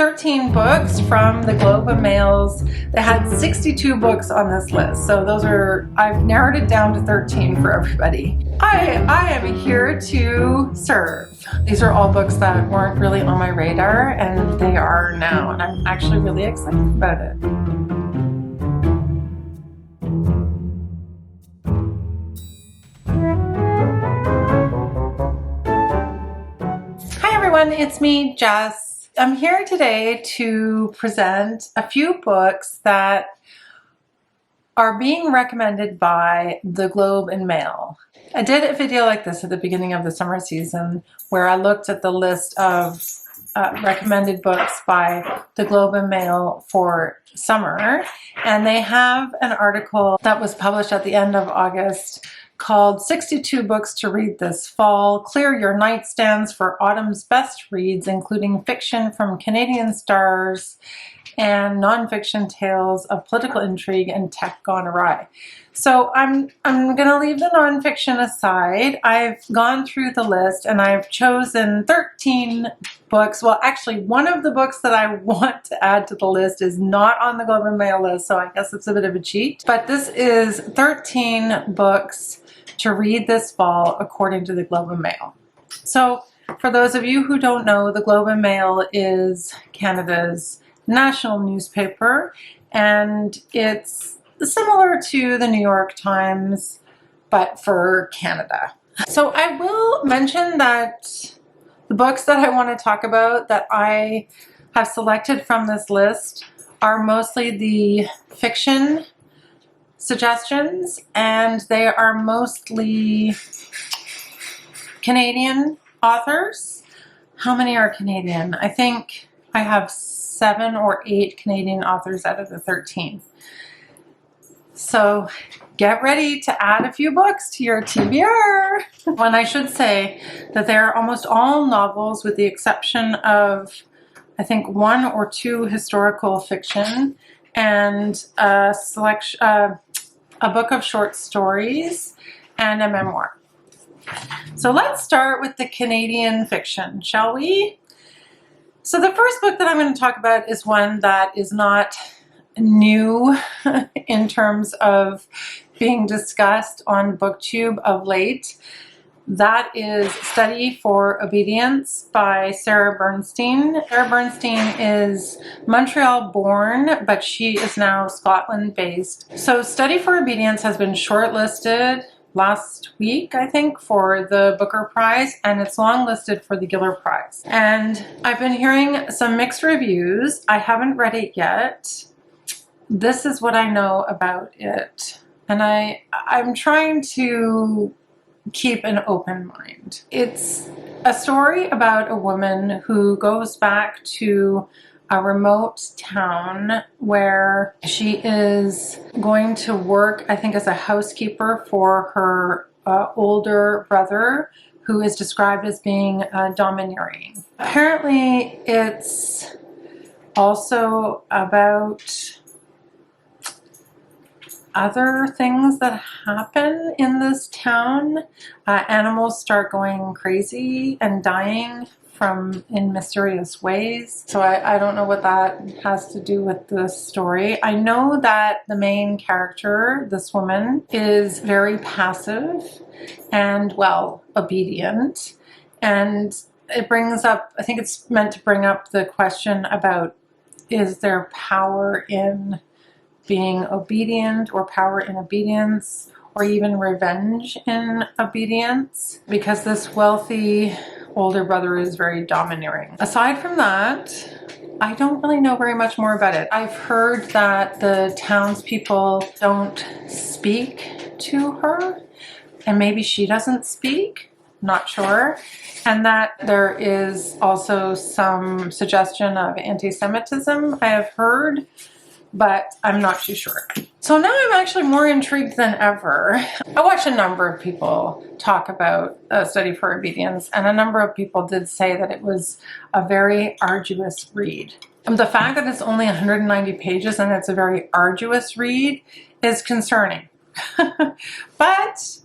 13 books from the Globe and Mail's. They had 62 books on this list, so I've narrowed it down to 13 for everybody. I am here to serve. These are all books that weren't really on my radar, and they are now, and I'm actually really excited about it. Hi everyone, it's me, Jess. I'm here today to present a few books that are being recommended by the Globe and Mail. I did a video like this at the beginning of the summer season where I looked at the list of recommended books by the Globe and Mail for summer, and they have an article that was published at the end of August called 62 Books to Read This Fall. Clear your nightstands for autumn's best reads, including fiction from Canadian stars and nonfiction tales of political intrigue and tech gone awry. So I'm going to leave the nonfiction aside. I've gone through the list and I've chosen 13 books. Well, actually, one of the books that I want to add to the list is not on the Globe and Mail list, so I guess it's a bit of a cheat. But this is 13 books to read this fall according to the Globe and Mail. So for those of you who don't know, the Globe and Mail is Canada's national newspaper, and it's similar to the New York Times, but for Canada. So I will mention that the books that I want to talk about that I have selected from this list are mostly the fiction suggestions, and they are mostly Canadian authors. How many are Canadian? I think I have 7 or 8 Canadian authors out of the 13. So get ready to add a few books to your TBR. When I should say that they're almost all novels with the exception of, I think, 1 or 2 historical fiction and a book of short stories and a memoir. So let's start with the Canadian fiction, shall we? So the first book that I'm going to talk about is one that is not new in terms of being discussed on BookTube of late. That is Study for Obedience by Sarah Bernstein. Sarah Bernstein is Montreal born, but she is now Scotland based. So Study for Obedience has been shortlisted last week, I think, for the Booker Prize, and it's longlisted for the Giller Prize. And I've been hearing some mixed reviews. I haven't read it yet. This is what I know about it. And I'm trying to keep an open mind. It's a story about a woman who goes back to a remote town where she is going to work, I think, as a housekeeper for her older brother, who is described as being domineering. Apparently, it's also about other things that happen in this town. Animals start going crazy and dying in mysterious ways. So I don't know what that has to do with this story. I know that the main character, this woman, is very passive and, well, obedient. And it brings up, I think it's meant to bring up the question about, is there power in being obedient, or power in obedience, or even revenge in obedience? Because this wealthy older brother is very domineering. Aside from that, I don't really know very much more about it. I've heard that the townspeople don't speak to her, and maybe she doesn't speak, not sure. And that there is also some suggestion of anti-Semitism, I have heard, but I'm not too sure. So now I'm actually more intrigued than ever. I watched a number of people talk about Study for Obedience, and a number of people did say that it was a very arduous read. The fact that it's only 190 pages and it's a very arduous read is concerning. But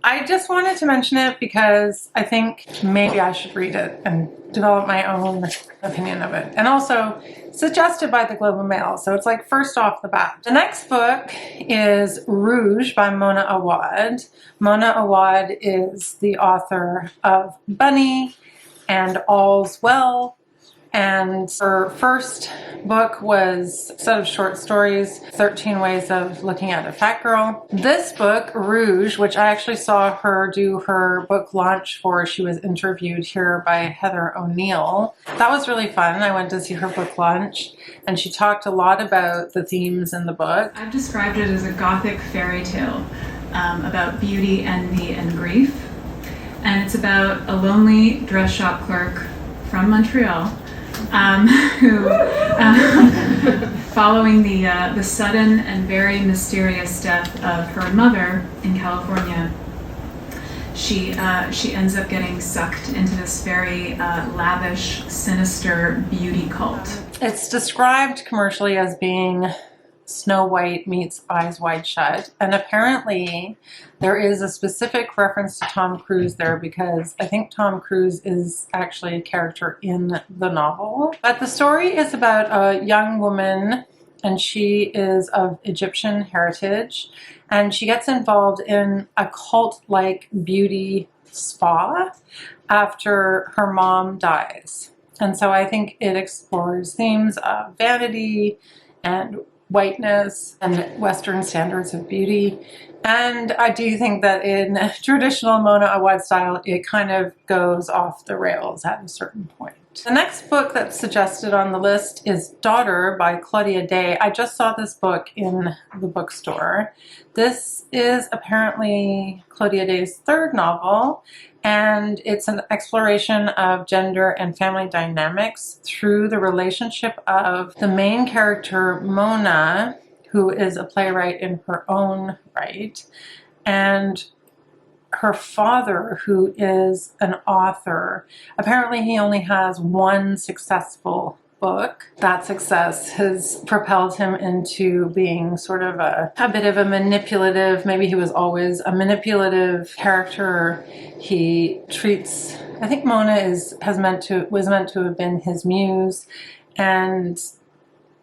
I just wanted to mention it because I think maybe I should read it and develop my own opinion of it. And also suggested by the Globe and Mail. So it's like first off the bat. The next book is Rouge by Mona Awad. Mona Awad is the author of Bunny and All's Well. And her first book was a set of short stories, 13 Ways of Looking at a Fat Girl. This book, Rouge, which I actually saw her do her book launch for, she was interviewed here by Heather O'Neill. That was really fun. I went to see her book launch, and she talked a lot about the themes in the book. I've described it as a gothic fairy tale about beauty, envy, and grief. And it's about a lonely dress shop clerk from Montreal who, following the sudden and very mysterious death of her mother in California, she ends up getting sucked into this very lavish, sinister beauty cult. It's described commercially as being Snow White meets Eyes Wide Shut, and apparently there is a specific reference to Tom Cruise there because I think Tom Cruise is actually a character in the novel. But the story is about a young woman, and she is of Egyptian heritage, and she gets involved in a cult-like beauty spa after her mom dies. And so I think it explores themes of vanity and whiteness and Western standards of beauty. And I do think that in traditional Mona Awad style, it kind of goes off the rails at a certain point. The next book that's suggested on the list is Daughter by Claudia Day. I just saw this book in the bookstore. This is apparently Claudia Day's third novel, and it's an exploration of gender and family dynamics through the relationship of the main character, Mona, who is a playwright in her own right, and her father, who is an author. Apparently he only has one successful book. That success has propelled him into being sort of a bit of a manipulative, maybe he was always a manipulative character. He treats, I think Mona was meant to have been his muse, and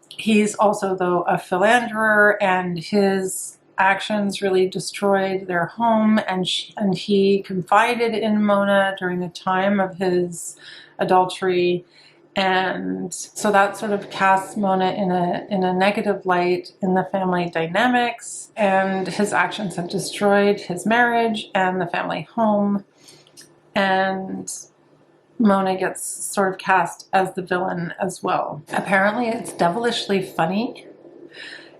he's also, though, a philanderer, and his actions really destroyed their home, and he confided in Mona during the time of his adultery, and so that sort of casts Mona in a negative light in the family dynamics, and his actions have destroyed his marriage and the family home, and Mona gets sort of cast as the villain as well. Apparently it's devilishly funny,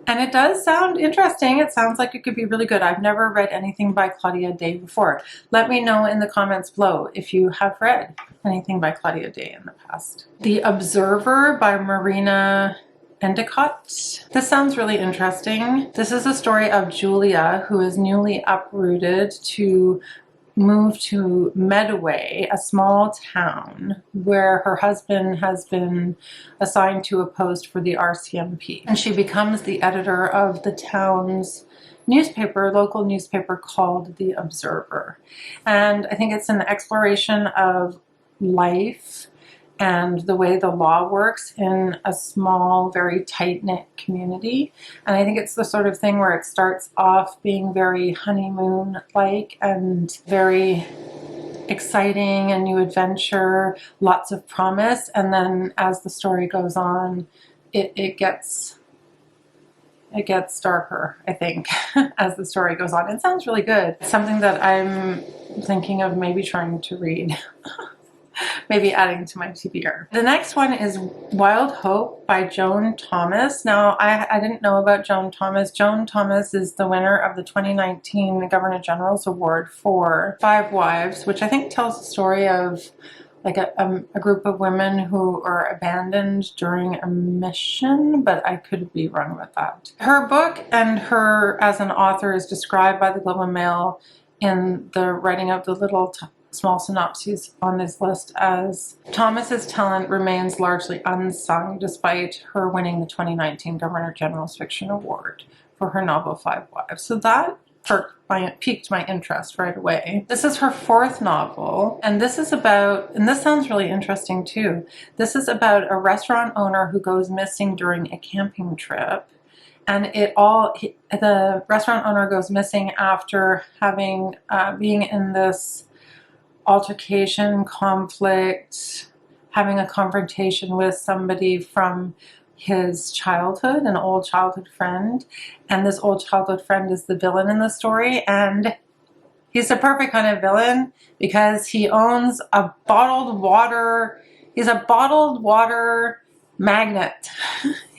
and it does sound interesting. It sounds like it could be really good. I've never read anything by Claudia Day before. Let me know in the comments below if you have read anything by Claudia Day in the past. The Observer by Marina Endicott. This sounds really interesting. This is a story of Julia, who is newly uprooted to move to Medway, a small town where her husband has been assigned to a post for the RCMP. And she becomes the editor of the town's local newspaper called The Observer. And I think it's an exploration of life and the way the law works in a small, very tight-knit community. And I think it's the sort of thing where it starts off being very honeymoon-like and very exciting, a new adventure, lots of promise. And then as the story goes on, it gets darker, I think, as the story goes on. It sounds really good. It's something that I'm thinking of maybe trying to read. Maybe adding to my TBR. The next one is Wild Hope by Joan Thomas. Now, I didn't know about Joan Thomas. Joan Thomas is the winner of the 2019 Governor General's Award for Five Wives, which I think tells the story of like a group of women who are abandoned during a mission, but I could be wrong about that. Her book and her as an author is described by the Globe and Mail in the writing of the little small synopses on this list as Thomas's talent remains largely unsung despite her winning the 2019 Governor General's Fiction Award for her novel Five Wives. So that perked piqued my interest right away. This is her fourth novel, and this is about, and this sounds really interesting too, this is about a restaurant owner who goes missing during a camping trip. And the restaurant owner goes missing after having being in this altercation, conflict, having a confrontation with somebody from his childhood, an old childhood friend. And this old childhood friend is the villain in the story. And he's the perfect kind of villain because he owns a bottled water, he's a bottled water magnate.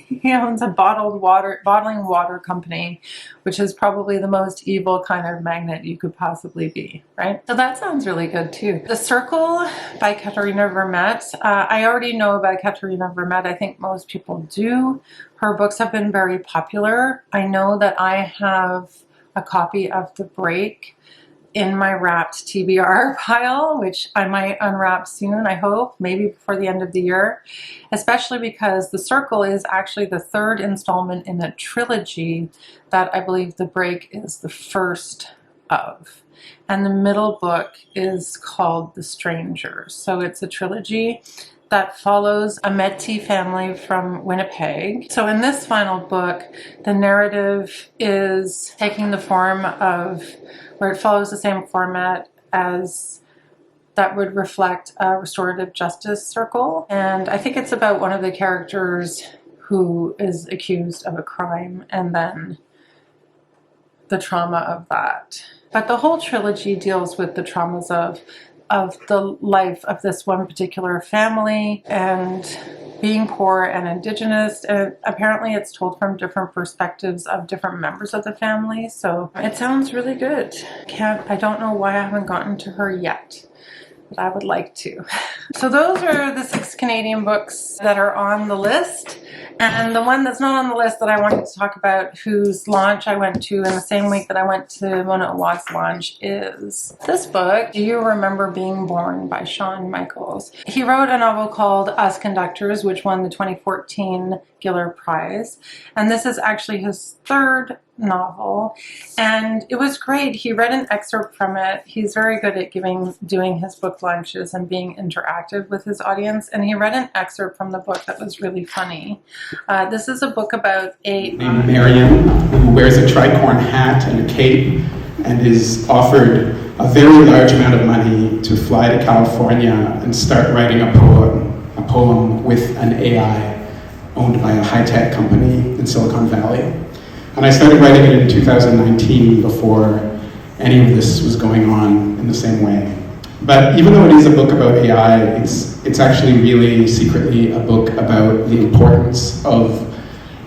He owns a bottling water company, which is probably the most evil kind of magnet you could possibly be, right? So that sounds really good too. The Circle by Katherena Vermette. I already know about Katherena Vermette. I think most people do. Her books have been very popular. I know that I have a copy of The Break in my wrapped TBR pile, which I might unwrap soon, I hope, maybe before the end of the year, especially because The Circle is actually the third installment in a trilogy that I believe The Break is the first of. And the middle book is called The Strangers. So it's a trilogy that follows a Métis family from Winnipeg. So in this final book, the narrative is taking the form of, where it follows the same format as that would reflect a restorative justice circle. And I think it's about one of the characters who is accused of a crime and then the trauma of that. But the whole trilogy deals with the traumas of the life of this one particular family and being poor and indigenous, and apparently it's told from different perspectives of different members of the family. So it sounds really good. I don't know why I haven't gotten to her yet, but I would like to. So those are the 6 Canadian books that are on the list. And the one that's not on the list that I wanted to talk about, whose launch I went to in the same week that I went to Mona Awad's launch, is this book, Do You Remember Being Born by Shawn Michaels. He wrote a novel called Us Conductors, which won the 2014 Giller Prize. And this is actually his third novel, and it was great. He read an excerpt from it. He's very good at doing his book launches and being interactive with his audience, and he read an excerpt from the book that was really funny. This is a book about named Marion, who wears a tricorn hat and a cape and is offered a very large amount of money to fly to California and start writing a poem with an AI owned by a high-tech company in Silicon Valley. And I started writing it in 2019 before any of this was going on in the same way. But even though it is a book about AI, it's actually really secretly a book about the importance of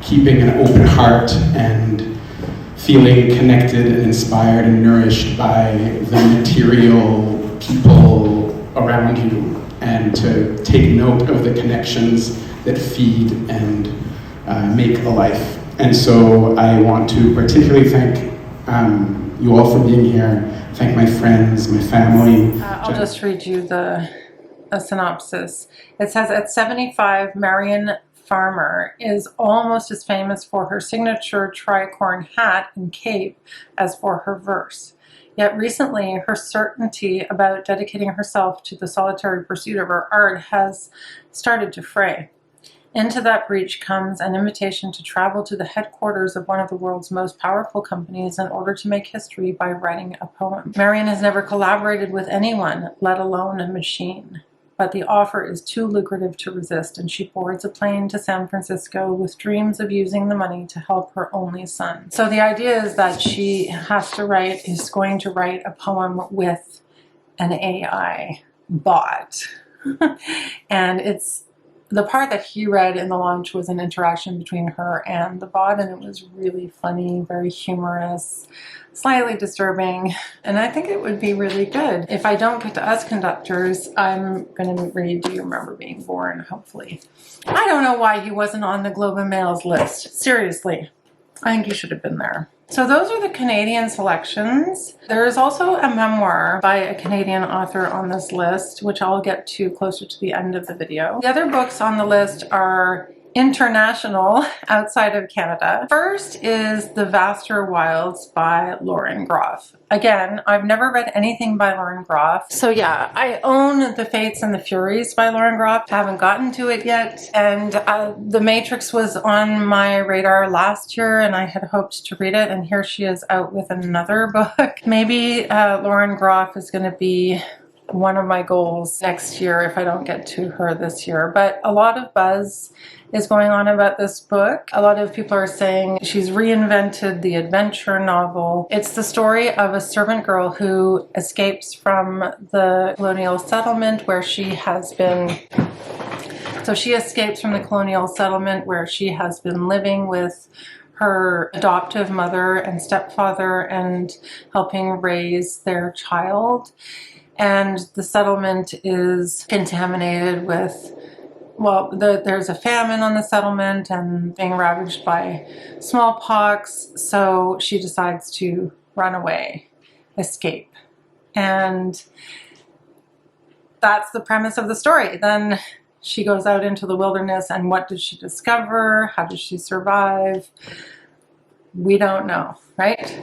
keeping an open heart and feeling connected and inspired and nourished by the material people around you, and to take note of the connections that feed and make a life. And so I want to particularly thank you all for being here, thank my friends, my family. I'll just read you a synopsis. It says, at 75, Marion Farmer is almost as famous for her signature tricorn hat and cape as for her verse. Yet recently, her certainty about dedicating herself to the solitary pursuit of her art has started to fray. Into that breach comes an invitation to travel to the headquarters of one of the world's most powerful companies in order to make history by writing a poem. Marion has never collaborated with anyone, let alone a machine. But the offer is too lucrative to resist, and she boards a plane to San Francisco with dreams of using the money to help her only son. So the idea is that she is going to write a poem with an AI bot. And the part that he read in the launch was an interaction between her and the bot, and it was really funny, very humorous, slightly disturbing, and I think it would be really good. If I don't get to Us Conductors, I'm going to read Do You Remember Being Born, hopefully. I don't know why he wasn't on the Globe and Mail's list. Seriously, I think he should have been there. So those are the Canadian selections. There is also a memoir by a Canadian author on this list, which I'll get to closer to the end of the video. The other books on the list are international outside of Canada. First is The Vaster Wilds by Lauren Groff. Again, I've never read anything by Lauren Groff. So yeah, I own The Fates and the Furies by Lauren Groff. Haven't gotten to it yet. And The Matrix was on my radar last year and I had hoped to read it. And here she is out with another book. Maybe Lauren Groff is going to be one of my goals next year if I don't get to her this year. But a lot of buzz is going on about this book. A lot of people are saying she's reinvented the adventure novel. It's the story of a servant girl who escapes from the colonial settlement where she has been. So she escapes from the colonial settlement where she has been living with her adoptive mother and stepfather and helping raise their child. And the settlement is contaminated with, well, there's a famine on the settlement and being ravaged by smallpox. So she decides to run away, escape. And that's the premise of the story. Then she goes out into the wilderness and what does she discover? How does she survive? We don't know, right?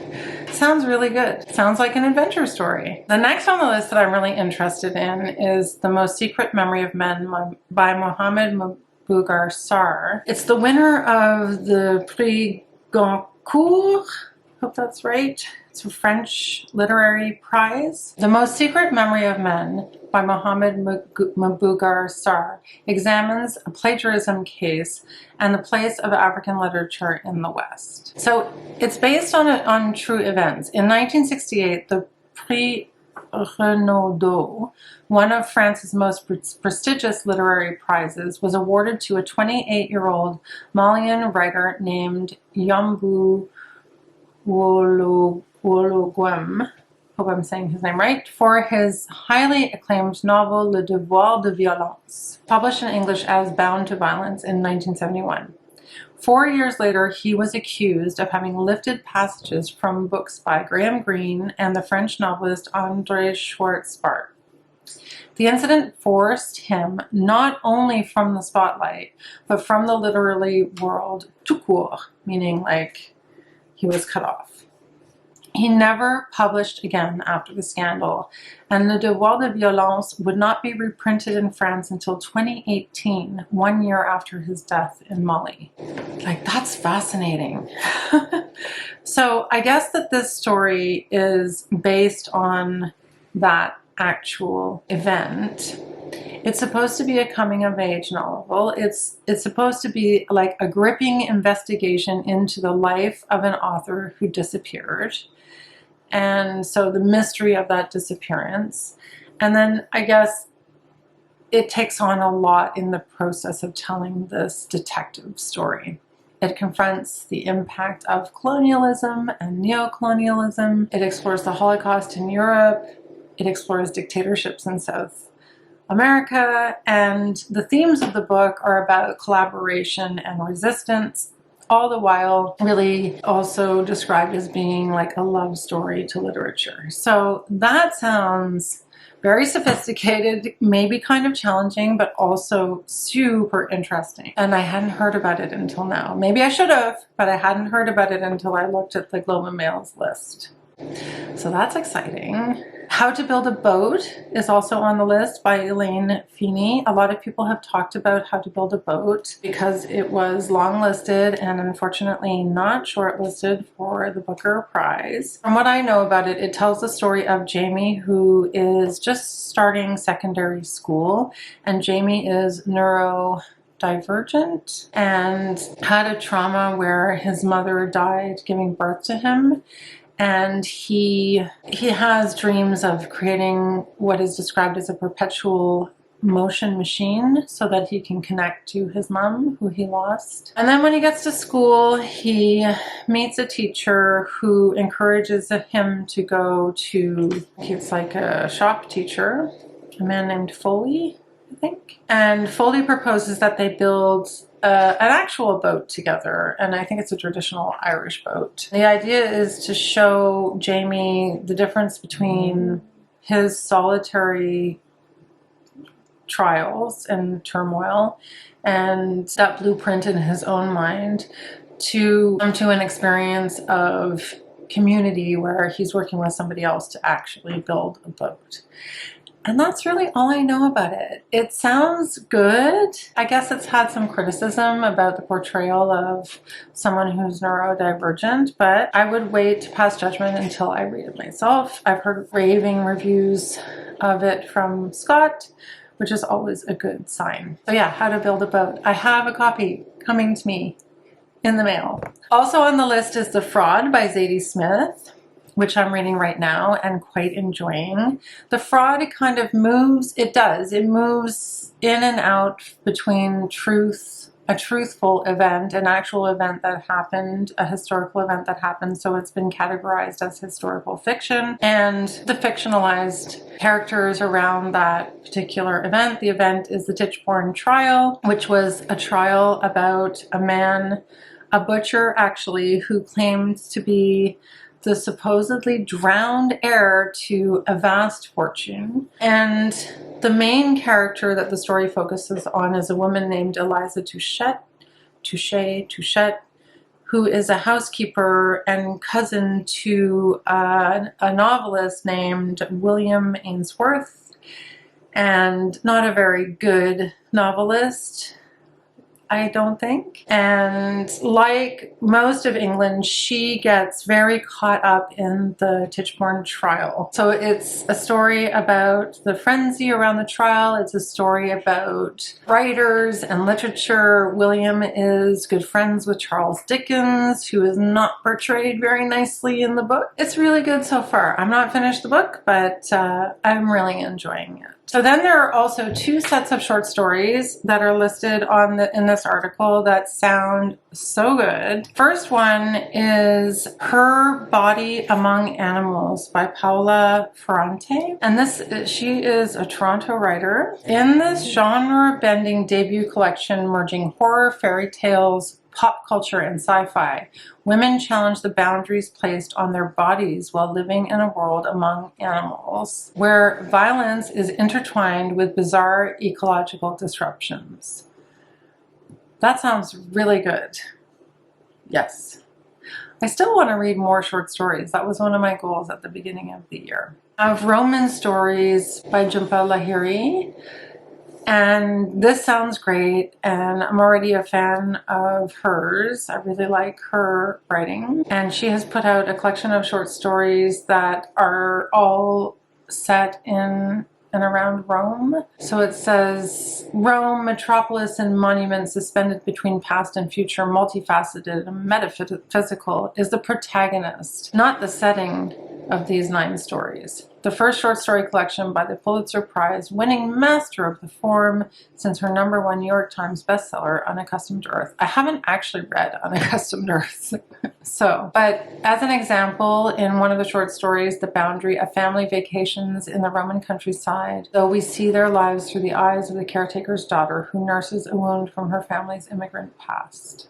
Sounds really good. Sounds like an adventure story. The next on the list that I'm really interested in is The Most Secret Memory of Men by Mohammad Mbougar Sarr. It's the winner of the Prix Goncourt. Hope that's right. It's a French literary prize. The Most Secret Memory of Men by Mohammad Mbougar Sarr examines a plagiarism case and the place of African literature in the West. So it's based on true events. In 1968, the Prix Renaudot, one of France's most prestigious literary prizes, was awarded to a 28-year-old Malian writer named Yambu Wologwem, hope I'm saying his name right, for his highly acclaimed novel Le Devoir de Violence, published in English as Bound to Violence in 1971. 4 years later, he was accused of having lifted passages from books by Graham Greene and the French novelist André Schwartz-Bart. The incident forced him not only from the spotlight, but from the literary world tout court, meaning like he was cut off. He never published again after the scandal, and Le Devoir de Violence would not be reprinted in France until 2018, 1 year after his death in Mali. Like, that's fascinating. So I guess that this story is based on that actual event. It's supposed to be a coming-of-age novel. It's supposed to be like a gripping investigation into the life of an author who disappeared. And so the mystery of that disappearance. And then I guess it takes on a lot in the process of telling this detective story. It confronts the impact of colonialism and neocolonialism. It explores the Holocaust in Europe. It explores dictatorships in South America, and the themes of the book are about collaboration and resistance, all the while really also described as being like a love story to literature. So that sounds very sophisticated, maybe kind of challenging, but also super interesting. And I hadn't heard about it until now. Maybe I should have, but I hadn't heard about it until I looked at the Globe and Mail's list. So that's exciting. How to Build a Boat is also on the list by Elaine Feeney. A lot of people have talked about How to Build a Boat because it was long-listed and unfortunately not shortlisted for the Booker Prize. From what I know about it, it tells the story of Jamie, who is just starting secondary school, and Jamie is neurodivergent and had a trauma where his mother died giving birth to him. And he has dreams of creating what is described as a perpetual motion machine so that he can connect to his mom, who he lost. And then when he gets to school, he meets a teacher who encourages him to go to, he's like a shop teacher, a man named Foley, I think. And Foley proposes that they build an actual boat together, and I think it's a traditional Irish boat. The idea is to show Jamie the difference between his solitary trials and turmoil, and that blueprint in his own mind to come to an experience of community where he's working with somebody else to actually build a boat. And that's really all I know about it. It sounds good. I guess it's had some criticism about the portrayal of someone who's neurodivergent, but I would wait to pass judgment until I read it myself. I've heard raving reviews of it from Scott, which is always a good sign. So yeah, How to Build a Boat. I have a copy coming to me in the mail. Also on the list is The Fraud by Zadie Smith, which I'm reading right now and quite enjoying. The Fraud, it kind of moves, it moves in and out between a truthful event, an actual event that happened, a historical event that happened, so it's been categorized as historical fiction, and the fictionalized characters around that particular event. The event is the Tichborne trial, which was a trial about a man, a butcher actually, who claimed to be the supposedly drowned heir to a vast fortune. And the main character that the story focuses on is a woman named Eliza Touchet, who is a housekeeper and cousin to a novelist named William Ainsworth, and not a very good novelist, I don't think. And like most of England, she gets very caught up in the Tichborne trial. So it's a story about the frenzy around the trial. It's a story about writers and literature. William is good friends with Charles Dickens, who is not portrayed very nicely in the book. It's really good so far. I'm not finished the book, but I'm really enjoying it. So then there are also two sets of short stories that are listed in this article that sound so good. First one is Her Body Among Animals by Paola Ferrante. And she is a Toronto writer. In this genre-bending debut collection merging horror, fairy tales, pop culture, and sci-fi, women challenge the boundaries placed on their bodies while living in a world among animals, where violence is intertwined with bizarre ecological disruptions. That sounds really good. Yes. I still want to read more short stories. That was one of my goals at the beginning of the year. I have Roman Stories by Jhumpa Lahiri. And this sounds great, and I'm already a fan of hers. I really like her writing. And she has put out a collection of short stories that are all set in and around Rome. So it says, Rome, metropolis and monument suspended between past and future, multifaceted and metaphysical, is the protagonist, not the setting of these 9 stories. The first short story collection by the Pulitzer Prize winning master of the form since her #1 New York Times bestseller, Unaccustomed Earth. I haven't actually read Unaccustomed Earth. But as an example, in one of the short stories, The Boundary, a family vacations in the Roman countryside, though we see their lives through the eyes of the caretaker's daughter who nurses a wound from her family's immigrant past.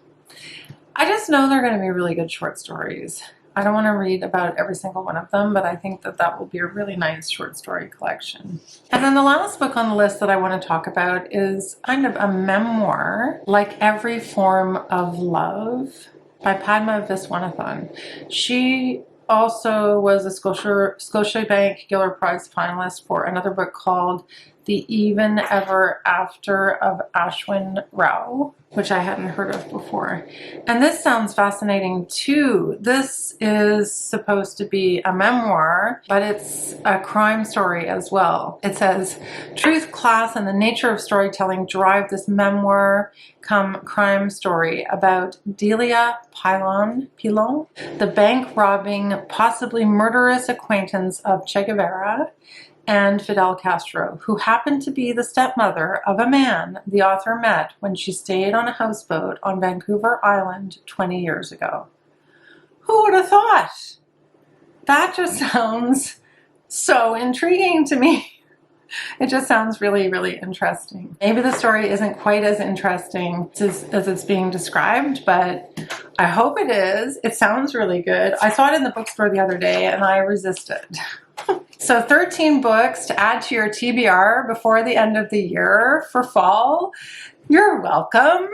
I just know they're going to be really good short stories. I don't want to read about every single one of them, but I think that will be a really nice short story collection. And then the last book on the list that I want to talk about is kind of a memoir, Like Every Form of Love, by Padma Viswanathan. She also was a Scotiabank Giller Prize finalist for another book called The Even Ever After of Ashwin Rao, which I hadn't heard of before. And this sounds fascinating too. This is supposed to be a memoir, but it's a crime story as well. It says, truth, class, and the nature of storytelling drive this memoir come crime story about Delia Pilon, the bank robbing, possibly murderous acquaintance of Che Guevara, and Fidel Castro, who happened to be the stepmother of a man the author met when she stayed on a houseboat on Vancouver Island 20 years ago. Who would have thought? That just sounds so intriguing to me. It just sounds really, really interesting. Maybe the story isn't quite as interesting as it's being described, but I hope it is. It sounds really good. I saw it in the bookstore the other day and I resisted. So 13 books to add to your TBR before the end of the year for fall. You're welcome.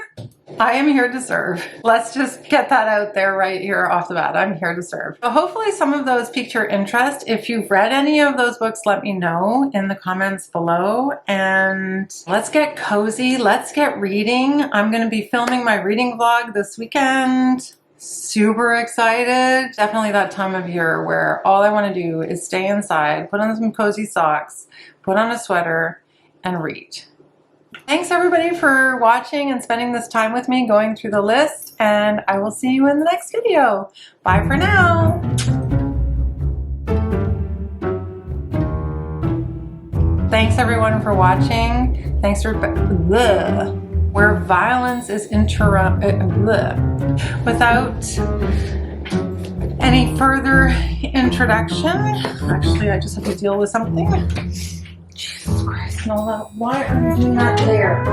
I am here to serve. Let's just get that out there right here off the bat. I'm here to serve. So hopefully some of those piqued your interest. If you've read any of those books, let me know in the comments below. And let's get cozy. Let's get reading. I'm going to be filming my reading vlog this weekend. Super excited. Definitely that time of year where all I want to do is stay inside, put on some cozy socks, put on a sweater, and read. Thanks everybody for watching and spending this time with me going through the list, and I will see you in the next video. Bye for now. Thanks everyone for watching. Thanks for where violence is without any further introduction. Actually, I just have to deal with something. Jesus Christ, Nola, why are you not there?